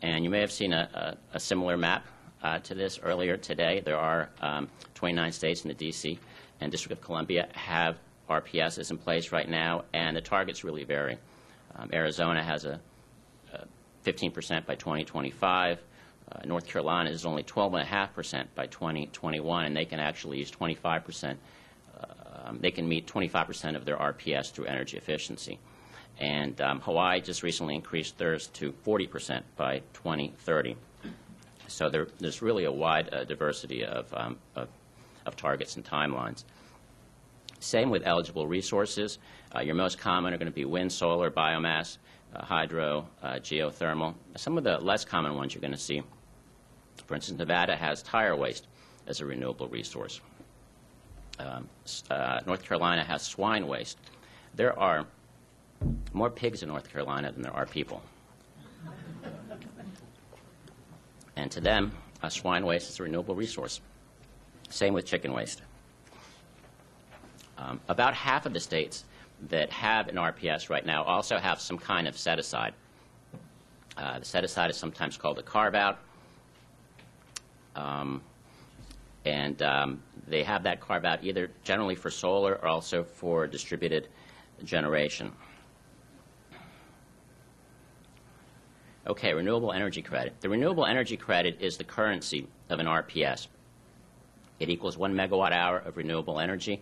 And you may have seen a similar map to this earlier today. There are 29 states in the D.C. and District of Columbia have RPSs in place right now, and the targets really vary. Arizona has a 15% by 2025. North Carolina is only 12.5% by 2021, and they can actually use 25%. They can meet 25% of their RPS through energy efficiency. And Hawaii just recently increased theirs to 40% by 2030. So there's really a wide diversity of targets and timelines. Same with eligible resources. Your most common are going to be wind, solar, biomass, hydro, geothermal. Some of the less common ones you're going to see, for instance, Nevada has tire waste as a renewable resource. North Carolina has swine waste. There are more pigs in North Carolina than there are people. And to them, swine waste is a renewable resource. Same with chicken waste. About half of the states that have an RPS right now also have some kind of set-aside. The set-aside is sometimes called a carve-out. And they have that carve-out either generally for solar or also for distributed generation. Okay, renewable energy credit. The renewable energy credit is the currency of an RPS. It equals 1 megawatt hour of renewable energy.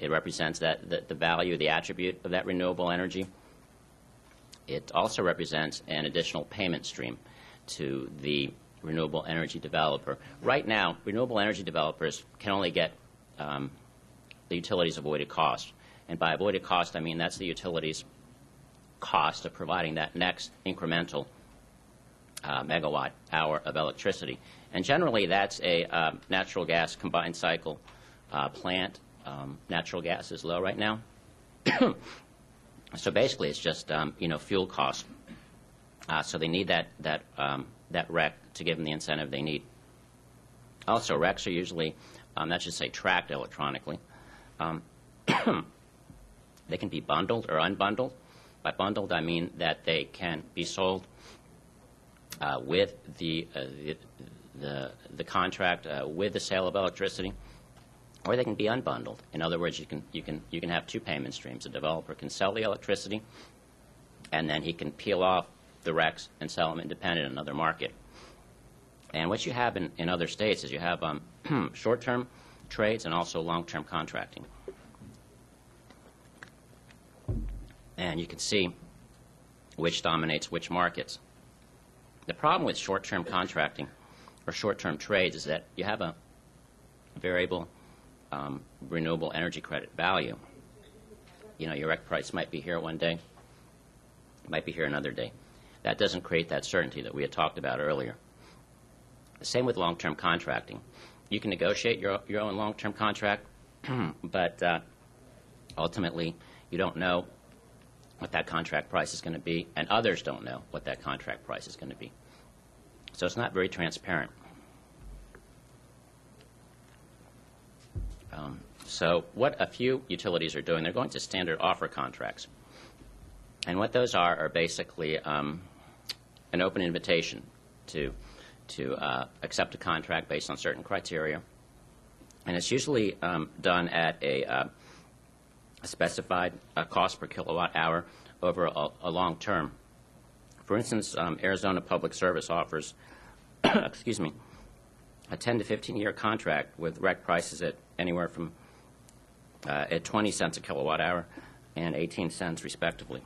It represents the value, the attribute of that renewable energy. It also represents an additional payment stream to the renewable energy developer. Right now, renewable energy developers can only get the utilities avoided cost. And by avoided cost, I mean that's the utilities' cost of providing that next incremental megawatt hour of electricity. And generally, that's a natural gas combined cycle plant. Natural gas is low right now. So basically, it's just fuel cost. So they need that REC to give them the incentive they need. Also, RECs are usually, that should say, tracked electronically. They can be bundled or unbundled. By bundled, I mean that they can be sold with the contract, with the sale of electricity, or they can be unbundled. In other words, you can have two payment streams. A developer can sell the electricity, and then he can peel off the RECs and sell them independent in another market. And what you have in other states is you have short-term trades and also long-term contracting. And you can see which dominates which markets. The problem with short-term contracting or short-term trades is that you have a variable renewable energy credit value. Your REC price might be here one day, might be here another day. That doesn't create that certainty that we had talked about earlier. Same with long-term contracting. You can negotiate your own long-term contract, but ultimately you don't know what that contract price is going to be, and others don't know what that contract price is going to be. So it's not very transparent. So what a few utilities are doing, they're going to standard offer contracts. And what those are basically an open invitation to accept a contract based on certain criteria. And it's usually done at a specified cost per kilowatt hour over a long term. For instance, Arizona Public Service offers excuse me, a 10 to 15-year contract with REC prices at anywhere from at 20 cents a kilowatt hour and 18 cents respectively.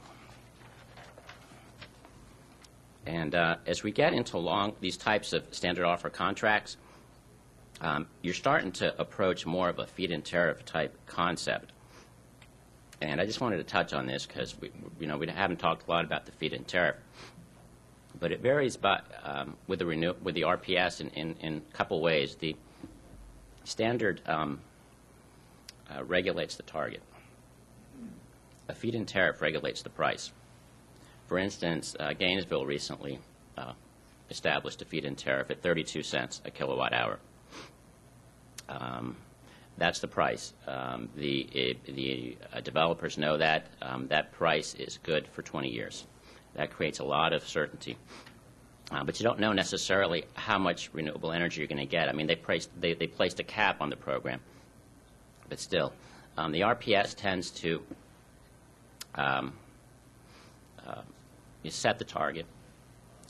And as we get into these types of standard offer contracts, you're starting to approach more of a feed-in tariff type concept. And I just wanted to touch on this because we haven't talked a lot about the feed-in tariff, but it varies with the RPS in a couple ways. The standard regulates the target. A feed-in tariff regulates the price. For instance, Gainesville recently established a feed-in tariff at 32 cents a kilowatt hour. That's the price. The developers know that. That price is good for 20 years. That creates a lot of certainty But you don't know necessarily how much renewable energy you're going to get. I mean, they placed a cap on the program, but still, the RPS tends to you set the target,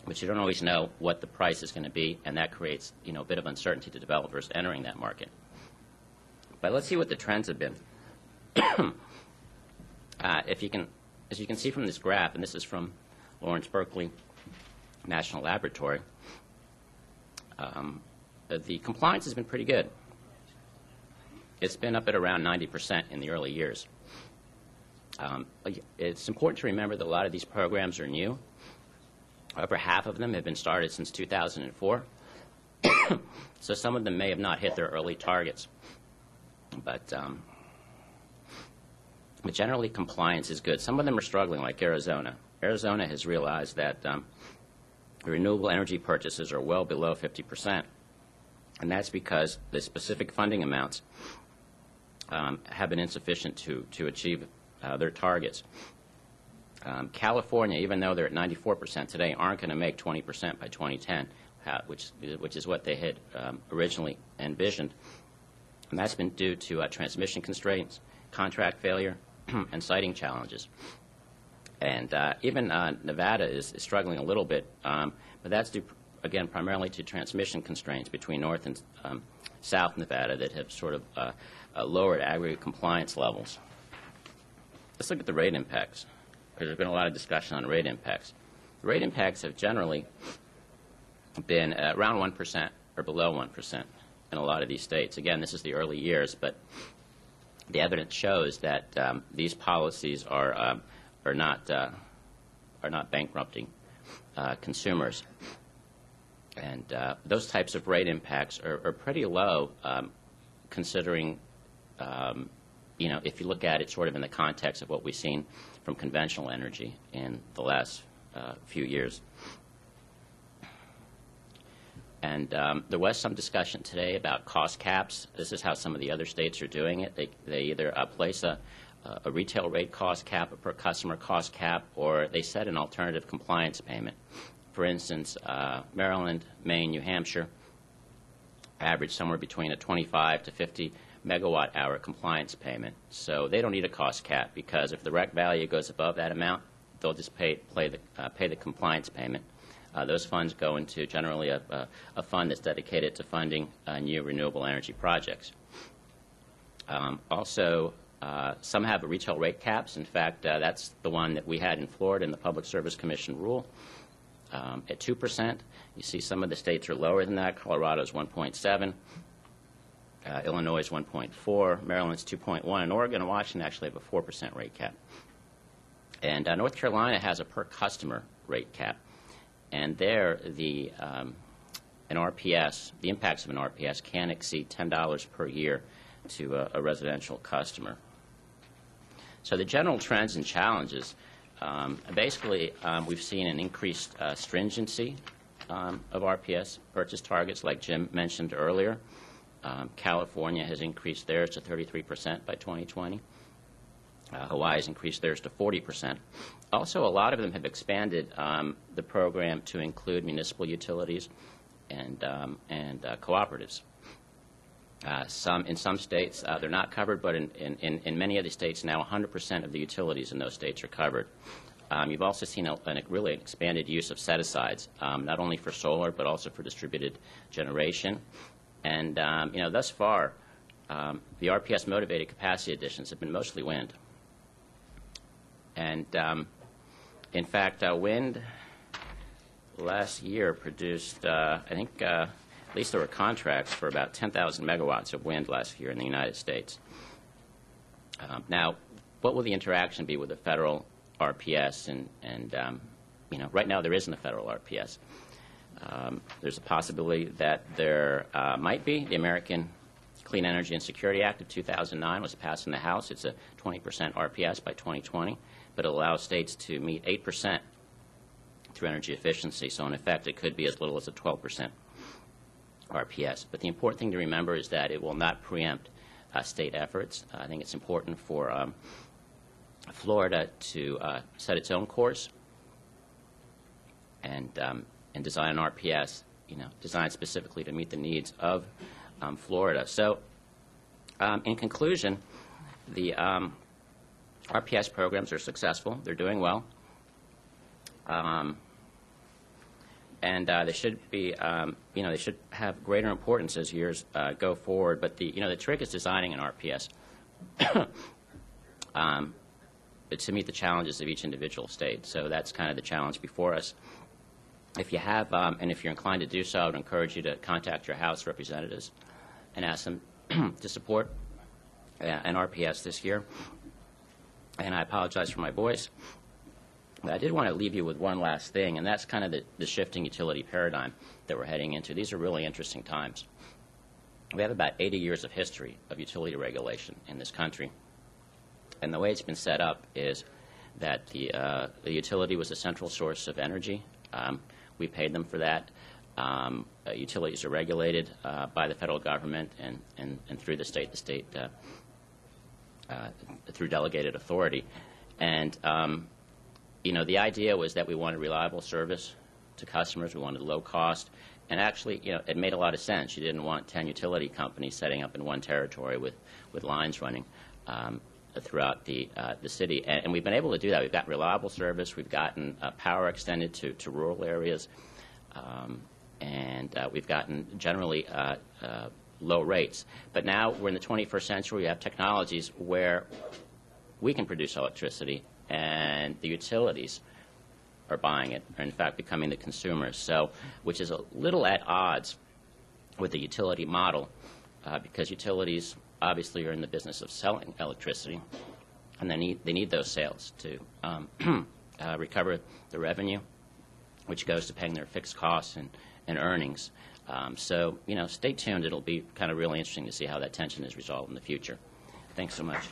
but you don't always know what the price is going to be, and that creates, a bit of uncertainty to developers entering that market. But let's see what the trends have been. As you can see from this graph, and this is from Lawrence Berkeley National Laboratory, the compliance has been pretty good. It's been up at around 90% in the early years. It's important to remember that a lot of these programs are new. Over half of them have been started since 2004. So some of them may have not hit their early targets. But generally, compliance is good. Some of them are struggling, like Arizona. Arizona has realized that renewable energy purchases are well below 50%. And that's because the specific funding amounts have been insufficient to achieve their targets. California, even though they're at 94% today, aren't going to make 20% by 2010, which is what they had originally envisioned. And that's been due to transmission constraints, contract failure, and siting challenges. And even Nevada is struggling a little bit, but that's due, again, primarily to transmission constraints between North and South Nevada that have sort of lowered aggregate compliance levels. Let's look at the rate impacts, because there's been a lot of discussion on rate impacts. The rate impacts have generally been around 1% or below 1% in a lot of these states. Again, this is the early years, but the evidence shows that these policies are not bankrupting consumers, and those types of rate impacts are pretty low, considering if you look at it sort of in the context of what we've seen from conventional energy in the last few years. And there was some discussion today about cost caps. This is how some of the other states are doing it. They either place a retail rate cost cap, a per customer cost cap, or they set an alternative compliance payment. For instance, Maryland, Maine, New Hampshire average somewhere between a 25 to 50 megawatt hour compliance payment. So they don't need a cost cap, because if the REC value goes above that amount, they'll just pay the compliance payment. Those funds go into generally a fund that's dedicated to funding new renewable energy projects. Also, some have retail rate caps. In fact, that's the one that we had in Florida in the Public Service Commission rule at 2%. You see some of the states are lower than that. Colorado's 1.7. Illinois is 1.4. Maryland's 2.1. And Oregon and Washington actually have a 4% rate cap. And North Carolina has a per customer rate cap. And there, an RPS, the impacts of an RPS can exceed $10 per year to a residential customer. So the general trends and challenges, basically, we've seen an increased stringency of RPS purchase targets, like Jim mentioned earlier. California has increased theirs to 33% by 2020. Hawaii has increased theirs to 40%. Also, a lot of them have expanded the program to include municipal utilities and cooperatives. In some states, they're not covered, but in many of the states now, 100% of the utilities in those states are covered. You've also seen a really expanded use of set-asides, not only for solar, but also for distributed generation. And, thus far, the RPS-motivated capacity additions have been mostly wind. And, in fact, wind last year produced, I think, at least there were contracts for about 10,000 megawatts of wind last year in the United States. Now, what will the interaction be with the federal RPS? And right now there isn't a federal RPS. There's a possibility that there might be. The American Clean Energy and Security Act of 2009 was passed in the House. It's a 20% RPS by 2020, but it allows states to meet 8% through energy efficiency. So in effect, it could be as little as a 12% RPS. But the important thing to remember is that it will not preempt state efforts. I think it's important for Florida to set its own course and and design an RPS, designed specifically to meet the needs of Florida. So, in conclusion, the RPS programs are successful. They're doing well. And they should be, they should have greater importance as years go forward. But the trick is designing an RPS to meet the challenges of each individual state. So that's kind of the challenge before us. If you have, and if you're inclined to do so, I would encourage you to contact your House representatives and ask them to support an RPS this year. And I apologize for my voice. But I did want to leave you with one last thing, and that's kind of the shifting utility paradigm that we're heading into. These are really interesting times. We have about 80 years of history of utility regulation in this country. And the way it's been set up is that the utility was a central source of energy. We paid them for that. Utilities are regulated by the federal government and through the state through delegated authority. And the idea was that we wanted reliable service to customers. We wanted low cost. And actually, it made a lot of sense. You didn't want 10 utility companies setting up in one territory with lines running throughout the city. And we've been able to do that. We've got reliable service. We've gotten power extended to rural areas. And we've gotten generally low rates. But now we're in the 21st century. We have technologies where we can produce electricity and the utilities are buying it, or in fact becoming the consumers. So, which is a little at odds with the utility model, because utilities obviously are in the business of selling electricity, and they need those sales to recover the revenue, which goes to paying their fixed costs and earnings. So, stay tuned. It'll be kind of really interesting to see how that tension is resolved in the future. Thanks so much.